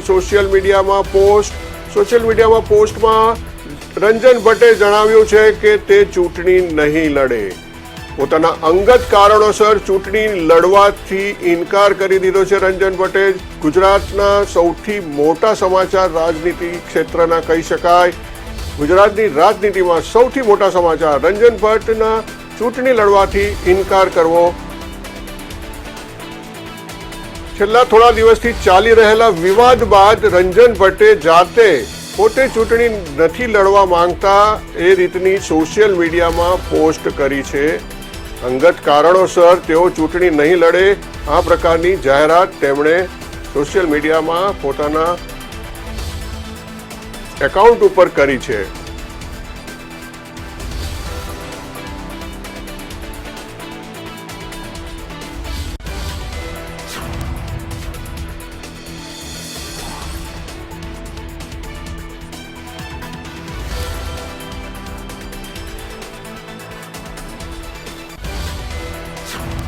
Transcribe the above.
Social મીડિયામાં પોસ્ટમાં રંજન ભટ્ટે જણાવ્યું છે કે તે ચૂંટણી નહીં લડે. પોતાના અંગત કારણોસર ચૂંટણી લડવાથી ઇનકાર કરી દીધો છે રંજન ભટ્ટે. ગુજરાતના સૌથી મોટા સમાચાર રાજનીતિ ક્ષેત્રના કહી શકાય. ગુજરાતની રાજનીતિમાં સૌથી મોટા સમાચાર રંજન ભટ્ટના ચૂંટણી લડવાથી ઇનકાર કરવો. છેલ્લા થોડા દિવસથી ચાલી રહેલા વિવાદ બાદ રંજન ભટ્ટે જાતે પોતે ચૂંટણી નથી લડવા માંગતા એ રીતની સોશિયલ મીડિયામાં પોસ્ટ કરી છે. અંગત કારણોસર તેઓ ચૂંટણી નહીં લડે આ પ્રકારની જાહેરાત તેમણે સોશિયલ મીડિયામાં પોતાના એકાઉન્ટ ઉપર કરી છે.